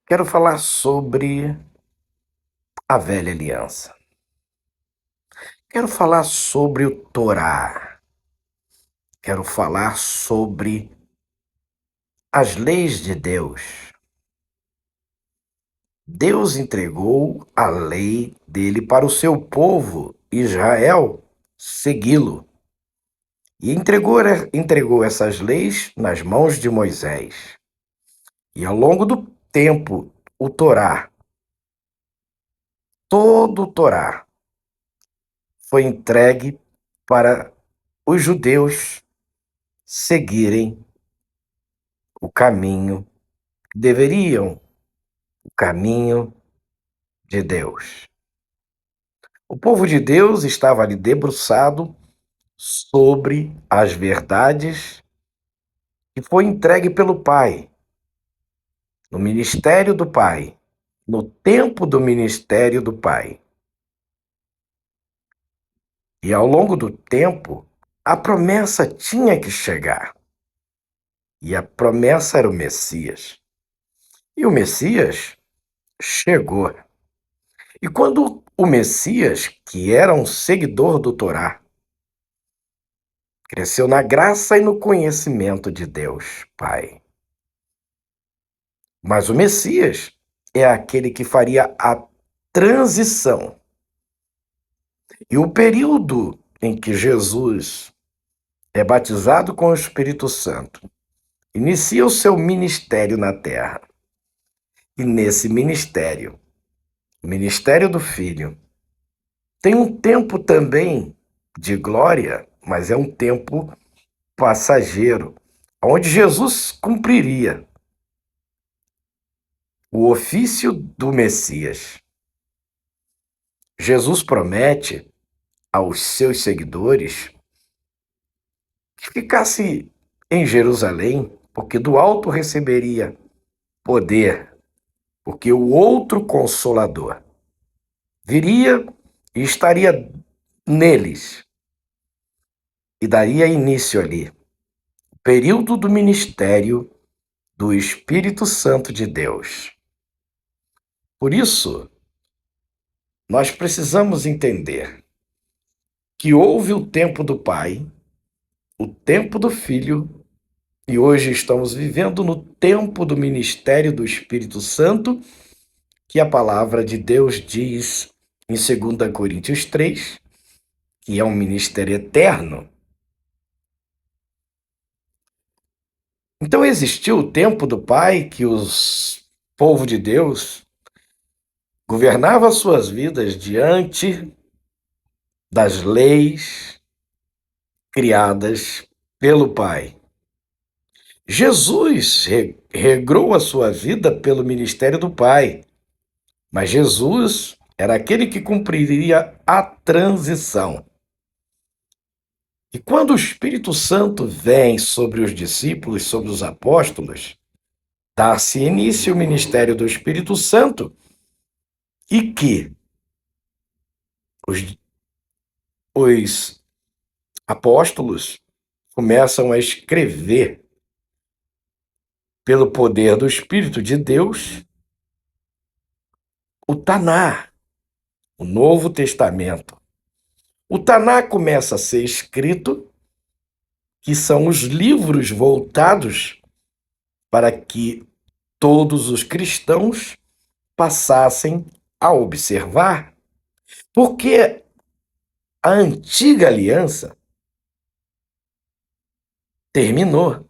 Quero falar sobre a velha aliança. Quero falar sobre o Torá. Quero falar sobre as leis de Deus. Deus entregou a lei dele para o seu povo, Israel, segui-lo. E entregou essas leis nas mãos de Moisés. E ao longo do tempo, o Torá, todo o Torá, foi entregue para os judeus seguirem o caminho que deveriam, o caminho de Deus. O povo de Deus estava ali debruçado sobre as verdades que foi entregue pelo Pai, no ministério do Pai, no tempo do ministério do Pai. E ao longo do tempo, a promessa tinha que chegar. E a promessa era o Messias. E o Messias chegou. E quando o Messias, que era um seguidor do Torá, cresceu na graça e no conhecimento de Deus, Pai. Mas o Messias é aquele que faria a transição. E o período em que Jesus é batizado com o Espírito Santo inicia o seu ministério na terra. E nesse ministério, o ministério do Filho, tem um tempo também de glória, mas é um tempo passageiro, onde Jesus cumpriria o ofício do Messias. Jesus promete aos seus seguidores que ficasse em Jerusalém, porque do alto receberia poder, porque o outro Consolador viria e estaria neles e daria início ali, o período do ministério do Espírito Santo de Deus. Por isso, nós precisamos entender que houve o tempo do Pai, o tempo do Filho, e hoje estamos vivendo no tempo do ministério do Espírito Santo, que a palavra de Deus diz em 2 Coríntios 3, que é um ministério eterno. Então existiu o tempo do Pai que os povo de Deus governava suas vidas diante das leis criadas pelo Pai. Jesus regrou a sua vida pelo ministério do Pai, mas Jesus era aquele que cumpriria a transição. E quando o Espírito Santo vem sobre os discípulos, sobre os apóstolos, dá-se início ao ministério do Espírito Santo e que os apóstolos começam a escrever pelo poder do Espírito de Deus o Taná, o Novo Testamento. O Taná começa a ser escrito, que são os livros voltados para que todos os cristãos passassem a observar, porque a antiga aliança terminou.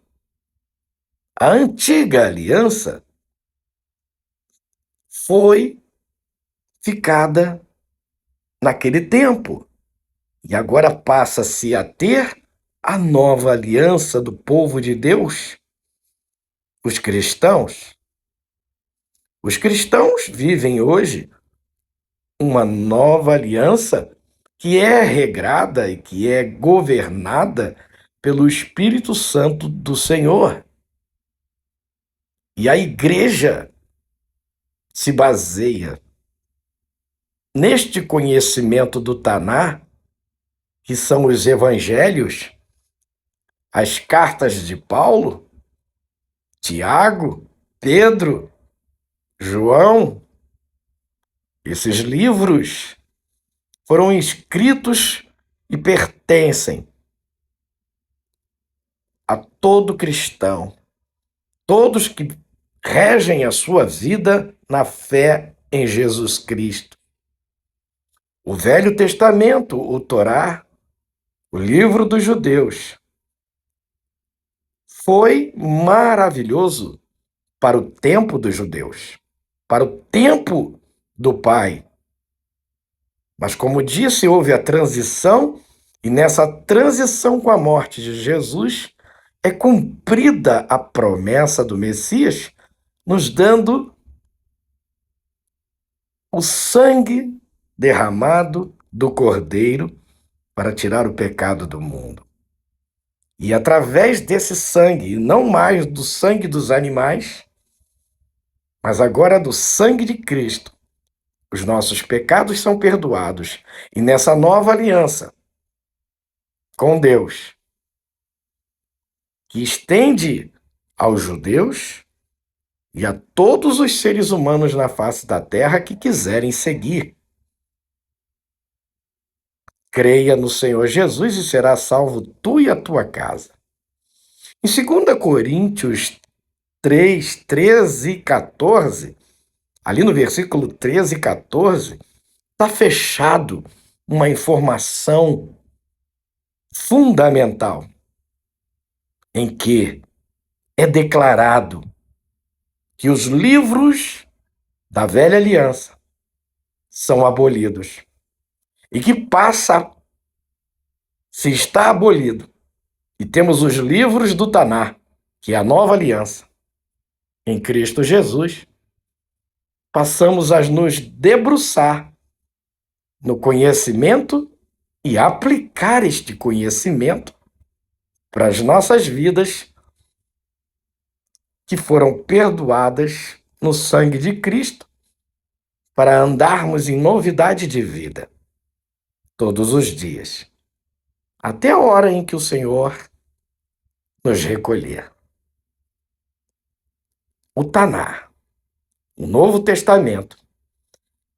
A antiga aliança foi ficada naquele tempo. E agora passa-se a ter a nova aliança do povo de Deus, os cristãos. Os cristãos vivem hoje uma nova aliança que é regrada e que é governada pelo Espírito Santo do Senhor. E a igreja se baseia neste conhecimento do Taná, que são os evangelhos, as cartas de Paulo, Tiago, Pedro João, esses livros foram escritos e pertencem a todo cristão, todos que regem a sua vida na fé em Jesus Cristo. O Velho Testamento, o Torá, o livro dos judeus, foi maravilhoso para o tempo dos judeus, para o tempo do Pai. Mas, como disse, houve a transição, e nessa transição com a morte de Jesus é cumprida a promessa do Messias, nos dando o sangue derramado do Cordeiro para tirar o pecado do mundo. E através desse sangue, e não mais do sangue dos animais, mas agora do sangue de Cristo, os nossos pecados são perdoados. E nessa nova aliança com Deus, que estende aos judeus e a todos os seres humanos na face da terra que quiserem seguir. Creia no Senhor Jesus e será salvo tu e a tua casa. Em 2 Coríntios 3, 13 e 14, ali no versículo 13 e 14, está fechado uma informação fundamental, em que é declarado que os livros da velha aliança são abolidos e que passa, se está abolido, e temos os livros do Taná, que é a nova aliança, em Cristo Jesus, passamos a nos debruçar no conhecimento e aplicar este conhecimento para as nossas vidas que foram perdoadas no sangue de Cristo, para andarmos em novidade de vida todos os dias, até a hora em que o Senhor nos recolher. O Taná, o Novo Testamento,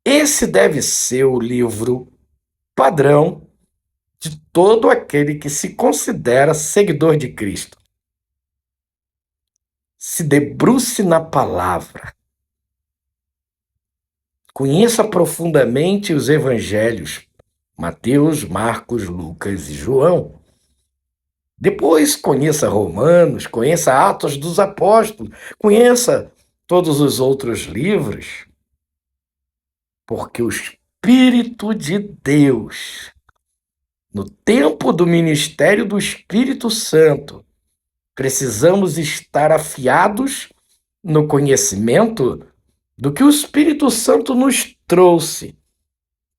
esse deve ser o livro padrão de todo aquele que se considera seguidor de Cristo. Se debruce na palavra. Conheça profundamente os evangelhos, Mateus, Marcos, Lucas e João. Depois conheça Romanos, conheça Atos dos Apóstolos, conheça todos os outros livros, porque o Espírito de Deus, no tempo do ministério do Espírito Santo, precisamos estar afiados no conhecimento do que o Espírito Santo nos trouxe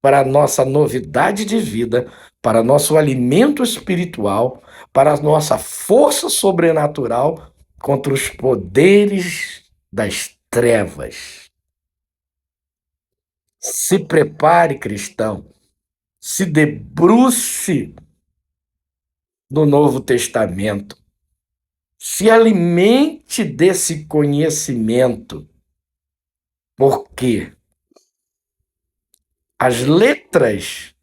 para a nossa novidade de vida, para nosso alimento espiritual, para a nossa força sobrenatural contra os poderes das trevas. Se prepare, cristão, se debruce no Novo Testamento, se alimente desse conhecimento, porque as letras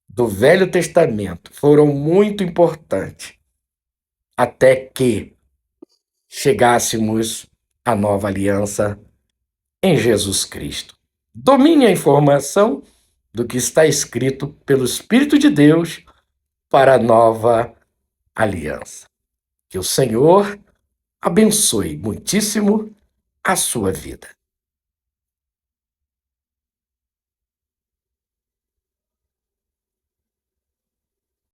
do Velho Testamento foram muito importantes até que chegássemos à nova aliança em Jesus Cristo. Domine a informação do que está escrito pelo Espírito de Deus para a nova aliança. Que o Senhor abençoe muitíssimo a sua vida.